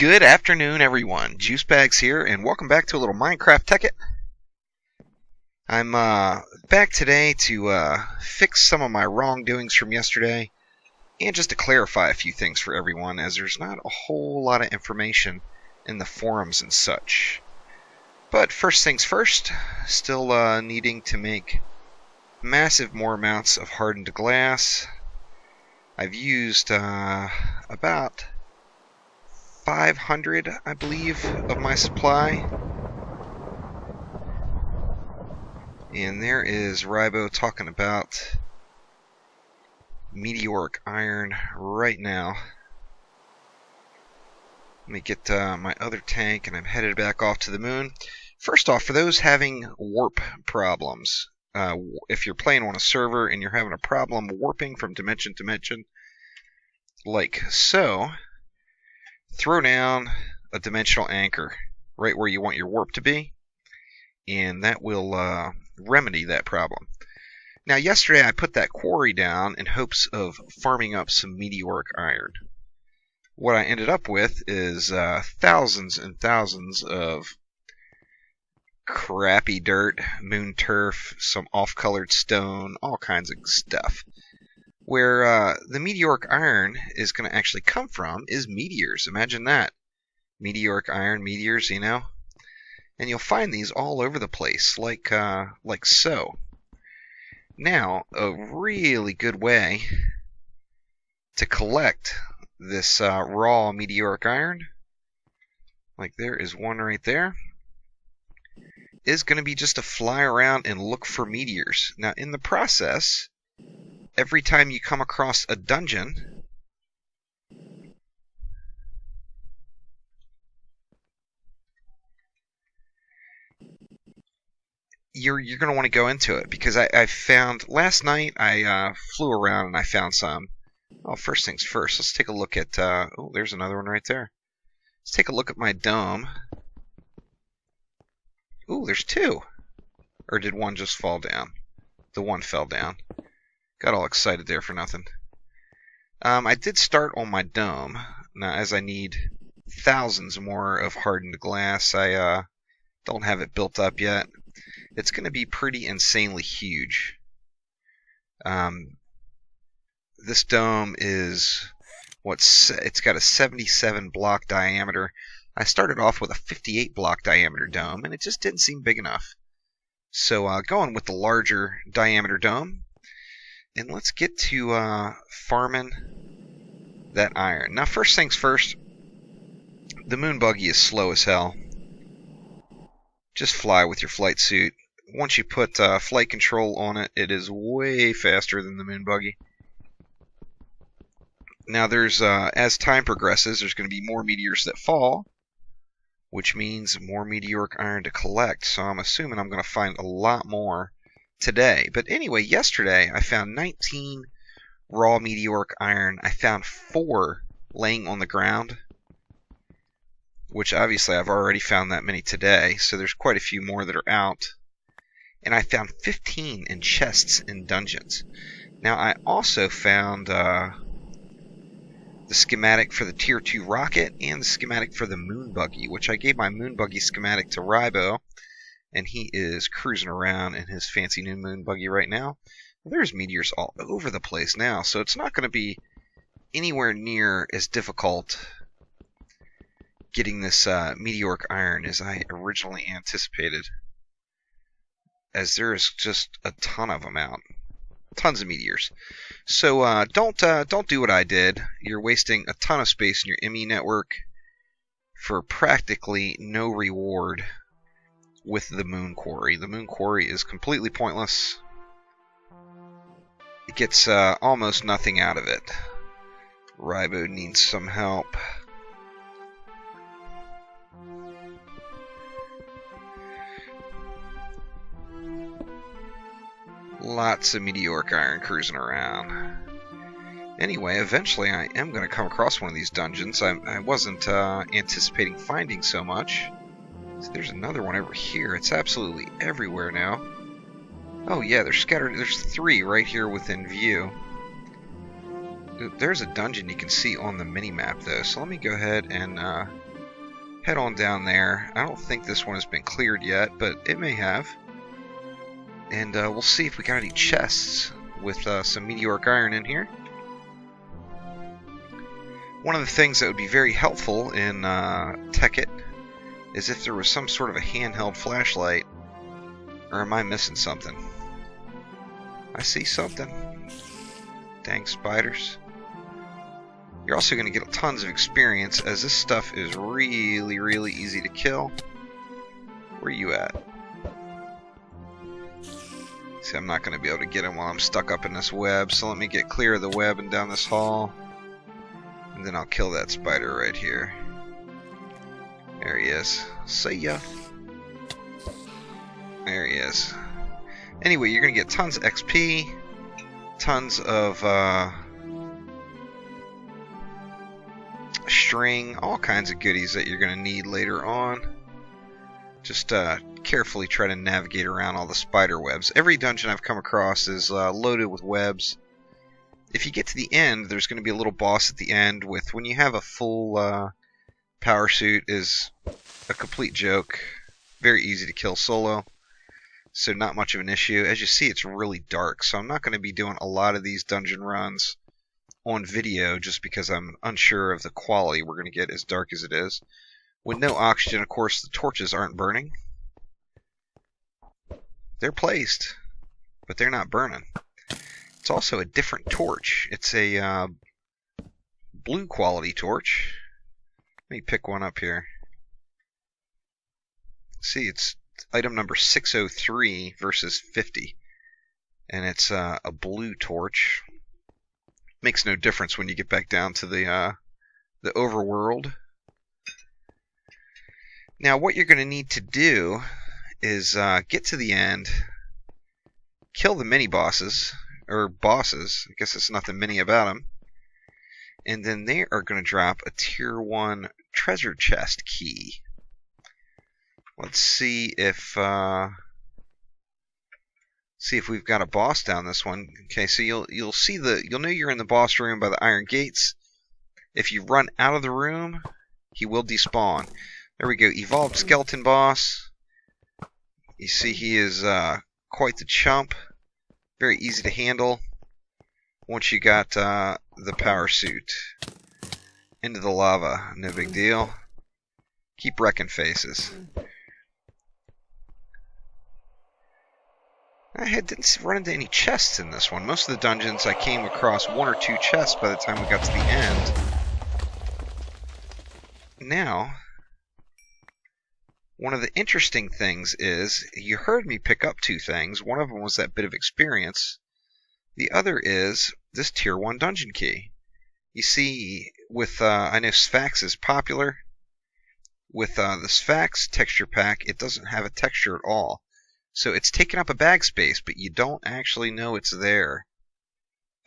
Good afternoon, everyone. Juicebags here, and welcome back to a little Minecraft Tekkit. I'm back today to fix some of my wrongdoings from yesterday, and just to clarify a few things for everyone, as there's not a whole lot of information in the forums and such. But first things first, still needing to make massive more amounts of hardened glass. I've used about 500, I believe, of my supply. And there is Ribo talking about Meteoric Iron right now. Let me get my other tank, and I'm headed back off to the moon. First off, for those having warp problems, if you're playing on a server and you're having a problem warping from dimension to dimension, like so, throw down a dimensional anchor right where you want your warp to be, and that will remedy that problem. Now, yesterday I put that quarry down in hopes of farming up some meteoric iron. What I ended up with is thousands and thousands of crappy dirt, moon turf, some off-colored stone, all kinds of stuff. Where the meteoric iron is going to actually come from is meteors. Imagine that. Meteoric iron, meteors, you know. And you'll find these all over the place, like so. Now, a really good way to collect this raw meteoric iron, like there is one right there, is going to be just to fly around and look for meteors. Now, in the process, every time you come across a dungeon, you're going to want to go into it, because I found last night I flew around and I found some. Oh, first things first, let's take a look at oh, there's another one right there. Let's take a look at my dome. Ooh, there's two. Or did one just fall down? The one fell down. Got all excited there for nothing. I did start on my dome. Now, as I need thousands more of hardened glass, I don't have it built up yet. It's going to be pretty insanely huge. This dome is it's got a 77 block diameter. I started off with a 58 block diameter dome, and it just didn't seem big enough. So going with the larger diameter dome. And let's get to farming that iron. Now, first things first, the moon buggy is slow as hell. Just fly with your flight suit. Once you put flight control on it, it is way faster than the moon buggy. Now, there's as time progresses, there's going to be more meteors that fall, which means more meteoric iron to collect. So I'm assuming I'm going to find a lot more today. But anyway, yesterday I found 19 raw meteoric iron. I found 4 laying on the ground, which obviously I've already found that many today, so there's quite a few more that are out. And I found 15 in chests in dungeons. Now, I also found the schematic for the tier 2 rocket and the schematic for the moon buggy, which I gave my moon buggy schematic to Ribo, and he is cruising around in his fancy new moon buggy right now. There's meteors all over the place now, so it's not going to be anywhere near as difficult getting this meteoric iron as I originally anticipated, as there is just a ton of them out. Tons of meteors. So don't do what I did. You're wasting a ton of space in your ME network for practically no reward with the moon quarry. The moon quarry is completely pointless. It gets almost nothing out of it. Ribo needs some help. Lots of meteoric iron cruising around. Anyway, eventually I am going to come across one of these dungeons. I wasn't anticipating finding so much. So there's another one over here. It's absolutely everywhere now. Oh yeah, they're scattered. There's 3 right here within view. There's a dungeon you can see on the mini-map though, so let me go ahead and head on down there. I don't think this one has been cleared yet, but it may have. And we'll see if we got any chests with some Meteoric Iron in here. One of the things that would be very helpful in Tekkit is if there was some sort of a handheld flashlight. Or am I missing something? I see something. Dang spiders. You're also going to get tons of experience, as this stuff is really, really easy to kill. Where are you at? See, I'm not going to be able to get him while I'm stuck up in this web, so let me get clear of the web and down this hall. And then I'll kill that spider right here. There he is. See ya. There he is. Anyway, you're going to get tons of XP, tons of string, all kinds of goodies that you're going to need later on. Just carefully try to navigate around all the spider webs. Every dungeon I've come across is loaded with webs. If you get to the end, there's going to be a little boss at the end with, when you have a full power suit, is a complete joke. Very easy to kill solo, so not much of an issue. As you see, it's really dark, so I'm not going to be doing a lot of these dungeon runs on video just because I'm unsure of the quality we're going to get as dark as it is. With no oxygen, of course, the torches aren't burning. They're placed, but they're not burning. It's also a different torch. It's a blue quality torch. Let me pick one up here. See, it's item number 603 versus 50. And it's a blue torch. Makes no difference when you get back down to the overworld. Now, what you're going to need to do is get to the end, kill the mini-bosses, or bosses, I guess there's nothing mini about them, and then they are going to drop a tier 1 treasure chest key. Let's see if we've got a boss down this one. Okay, so you'll know you're in the boss room by the iron gates. If you run out of the room, he will despawn. There we go, evolved skeleton boss. You see he is quite the chump. Very easy to handle once you got the power suit. Into the lava, no big deal. Keep wrecking faces. I didn't run into any chests in this one. Most of the dungeons I came across 1 or 2 chests by the time we got to the end. Now, one of the interesting things is, you heard me pick up 2 things. One of them was that bit of experience. The other is this tier 1 dungeon key. You see, with I know Sphax is popular. With the Sphax texture pack, it doesn't have a texture at all. So it's taking up a bag space, but you don't actually know it's there.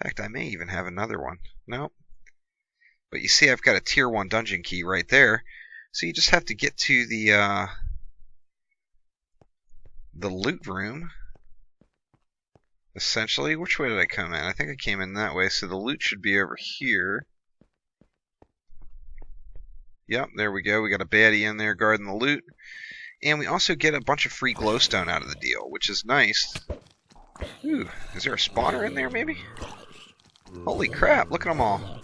In fact, I may even have another one. Nope. But you see I've got a tier 1 dungeon key right there. So you just have to get to the loot room. Essentially, which way did I come in? I think I came in that way, so the loot should be over here. Yep, there we go. We got a baddie in there guarding the loot. And we also get a bunch of free glowstone out of the deal, which is nice. Ooh, is there a spawner in there, maybe? Holy crap, look at them all.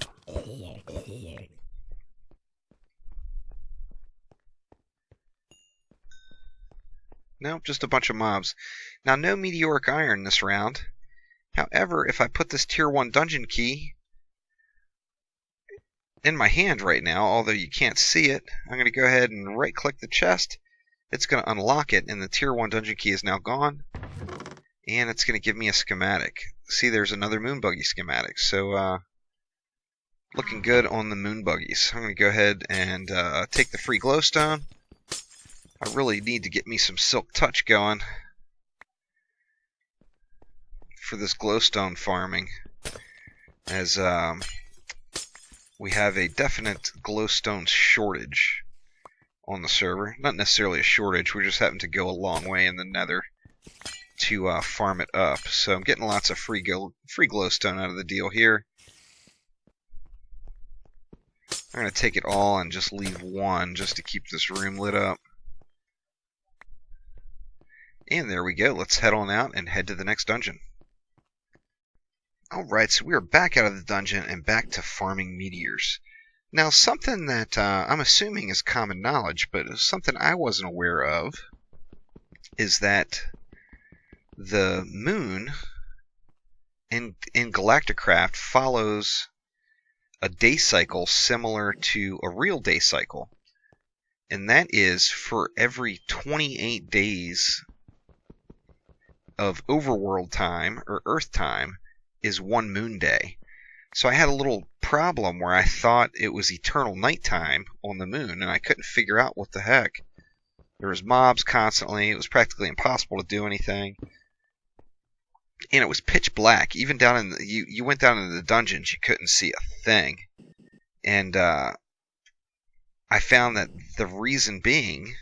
Nope, just a bunch of mobs. Now, no Meteoric Iron this round. However, if I put this tier 1 dungeon key in my hand right now, although you can't see it, I'm going to go ahead and right-click the chest. It's going to unlock it, and the tier 1 dungeon key is now gone. And it's going to give me a schematic. See, there's another moon buggy schematic. So, looking good on the moon buggies. I'm going to go ahead and take the free glowstone. I really need to get me some silk touch going for this glowstone farming, as we have a definite glowstone shortage on the server. Not necessarily a shortage, we just happen to go a long way in the nether to farm it up. So I'm getting lots of free glowstone out of the deal here. I'm going to take it all and just leave one just to keep this room lit up. And there we go. Let's head on out and head to the next dungeon. Alright, so we are back out of the dungeon and back to farming meteors. Now, something that I'm assuming is common knowledge, but something I wasn't aware of, is that the moon in GalactiCraft follows a day cycle similar to a real day cycle. And that is for every 28 days of overworld time, or Earth time, is one moon day. So I had a little problem where I thought it was eternal nighttime on the moon, and I couldn't figure out what the heck. There was mobs constantly. It was practically impossible to do anything. And it was pitch black. Even down in the, you went down into the dungeons, you couldn't see a thing. And I found that the reason being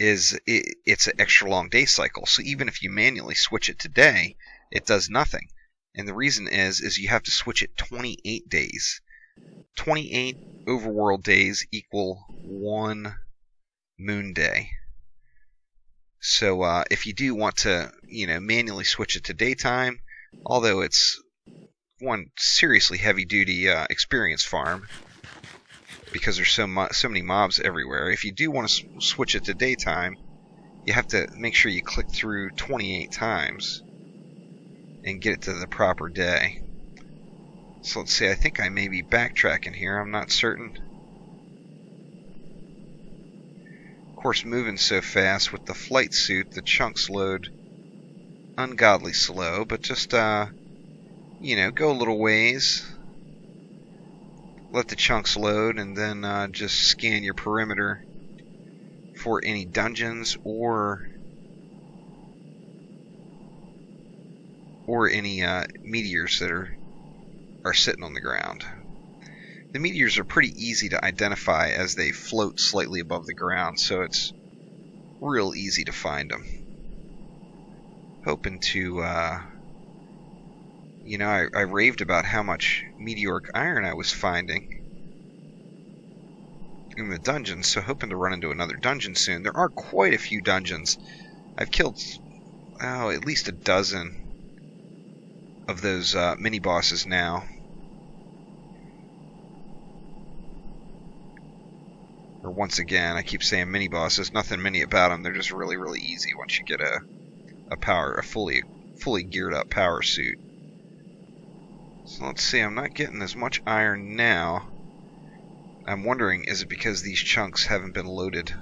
is it's an extra long day cycle. So even if you manually switch it to day, it does nothing. And the reason is you have to switch it 28 days. 28 overworld days equal one moon day. So if you do want to, manually switch it to daytime, although it's one seriously heavy-duty experience farm because there's so many mobs everywhere. If you do want to switch it to daytime, you have to make sure you click through 28 times and get it to the proper day. So let's see, I think I may be backtracking here, I'm not certain. Of course, moving so fast with the flight suit, the chunks load ungodly slow, but just, go a little ways, let the chunks load, and then just scan your perimeter for any dungeons or any meteors that are sitting on the ground. The meteors are pretty easy to identify as they float slightly above the ground, so it's real easy to find them. Hoping to, I raved about how much meteoric iron I was finding in the dungeons, so hoping to run into another dungeon soon. There are quite a few dungeons. I've killed, at least a dozen of those mini-bosses now. Or once again, I keep saying mini-bosses. Nothing mini about them. They're just really, really easy once you get a fully geared up power suit. So let's see. I'm not getting as much iron now. I'm wondering, is it because these chunks haven't been loaded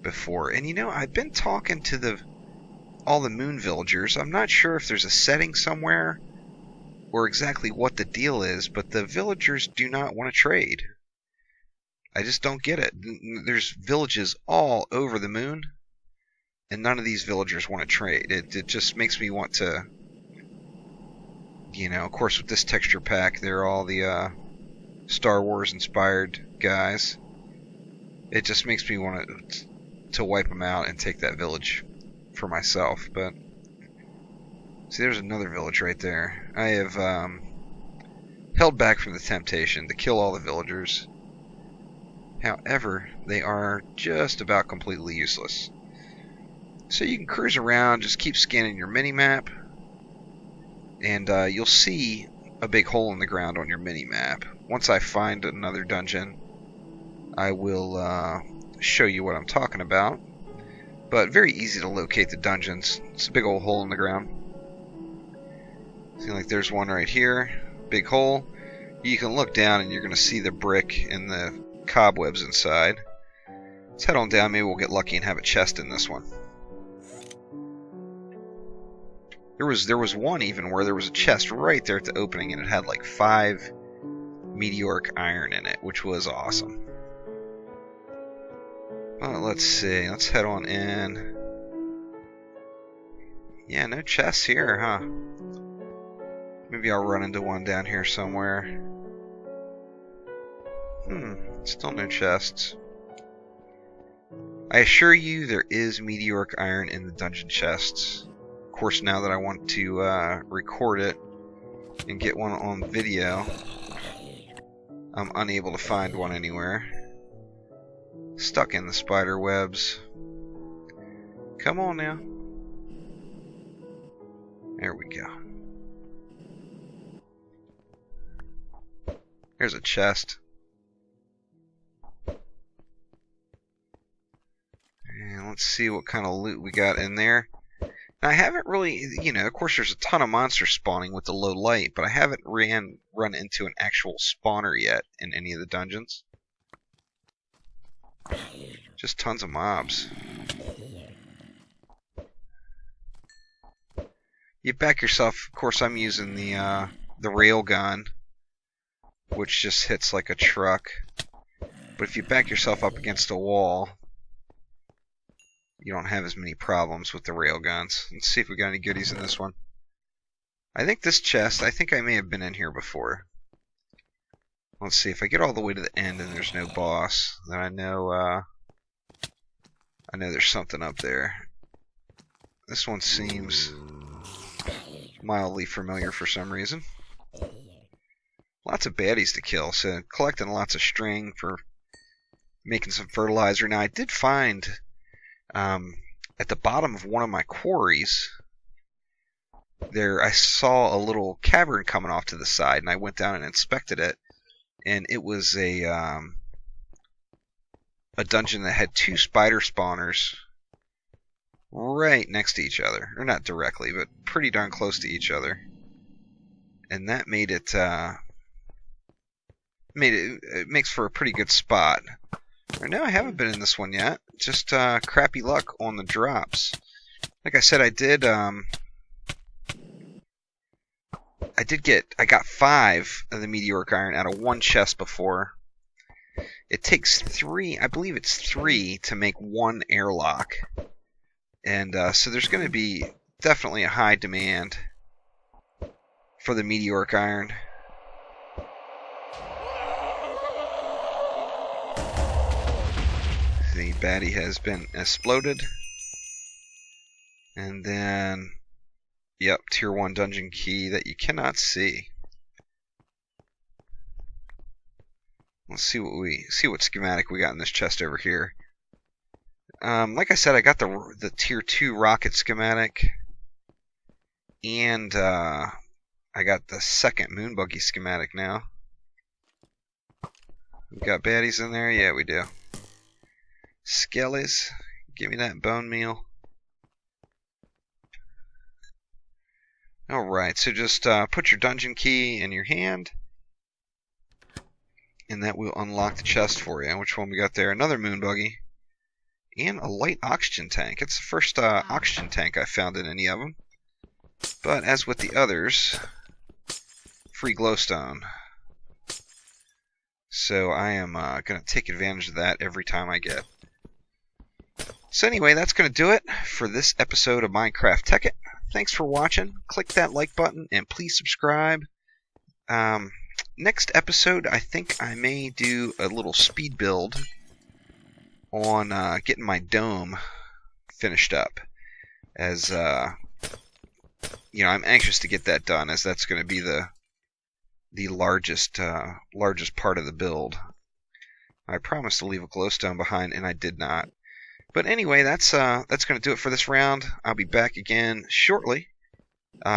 before? And I've been talking to all the moon villagers. I'm not sure if there's a setting somewhere or exactly what the deal is, but the villagers do not want to trade. I just don't get it. There's villages all over the moon, and none of these villagers want to trade. It just makes me want to, of course with this texture pack, they're all the Star Wars inspired guys. It just makes me want to wipe them out and take that village for myself. But see, there's another village right there. I have held back from the temptation to kill all the villagers. However, they are just about completely useless. So you can cruise around, just keep scanning your mini-map, and you'll see a big hole in the ground on your mini-map. Once I find another dungeon, I will show you what I'm talking about. But very easy to locate the dungeons. It's a big old hole in the ground. See, like there's one right here, big hole. You can look down and you're going to see the brick and the cobwebs inside. Let's head on down, maybe we'll get lucky and have a chest in this one. There was one even where there was a chest right there at the opening and it had like 5 meteoric iron in it, which was awesome. Well, let's see, let's head on in. Yeah, no chests here, huh? Maybe I'll run into one down here somewhere. Still no chests. I assure you there is meteoric iron in the dungeon chests. Of course, now that I want to record it and get one on video, I'm unable to find one anywhere. Stuck in the spider webs. Come on now. There we go. Here's a chest. And let's see what kind of loot we got in there. Now, I haven't really, of course there's a ton of monsters spawning with the low light, but I haven't run into an actual spawner yet in any of the dungeons. Just tons of mobs. You back yourself, of course I'm using the rail gun, which just hits like a truck. But if you back yourself up against a wall, you don't have as many problems with the rail guns. Let's see if we got any goodies in this one. I think this chest, I think I may have been in here before. Let's see, if I get all the way to the end and there's no boss, then I know there's something up there. This one seems mildly familiar for some reason. Lots of baddies to kill, so collecting lots of string for making some fertilizer. Now I did find at the bottom of one of my quarries there, I saw a little cavern coming off to the side, and I went down and inspected it, and it was a dungeon that had two spider spawners right next to each other, or not directly, but pretty darn close to each other, and that made it makes for a pretty good spot. Right now I haven't been in this one yet. Just crappy luck on the drops. Like I said, I got 5 of the Meteoric Iron out of one chest before. It takes 3, I believe it's 3 to make one airlock. And so there's going to be definitely a high demand for the Meteoric Iron. The baddie has been exploded. And then, yep, tier 1 dungeon key that you cannot see. Let's see what schematic we got in this chest over here. Like I said, I got the tier 2 rocket schematic, and I got the second moon buggy schematic now. We got baddies in there, yeah, we do. Skellies, give me that bone meal. Alright, so just put your dungeon key in your hand, and that will unlock the chest for you. Which one we got there? Another moon buggy. And a light oxygen tank. It's the first oxygen tank I found in any of them. But as with the others, free glowstone. So I am going to take advantage of that every time I get. So anyway, that's going to do it for this episode of Minecraft Tekkit. Thanks for watching. Click that like button and please subscribe. Next episode, I think I may do a little speed build on getting my dome finished up. As I'm anxious to get that done, as that's going to be the largest part of the build. I promised to leave a glowstone behind, and I did not. But anyway, that's going to do it for this round. I'll be back again shortly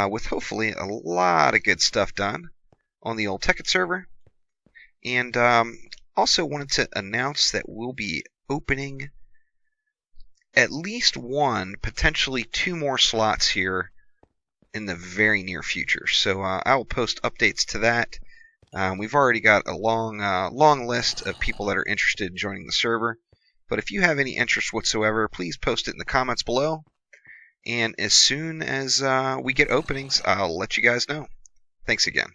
with hopefully a lot of good stuff done on the old Tekkit server. And also wanted to announce that we'll be opening at least 1, potentially 2 more slots here in the very near future. So I will post updates to that. We've already got a long list of people that are interested in joining the server. But if you have any interest whatsoever, please post it in the comments below. And as soon as we get openings, I'll let you guys know. Thanks again.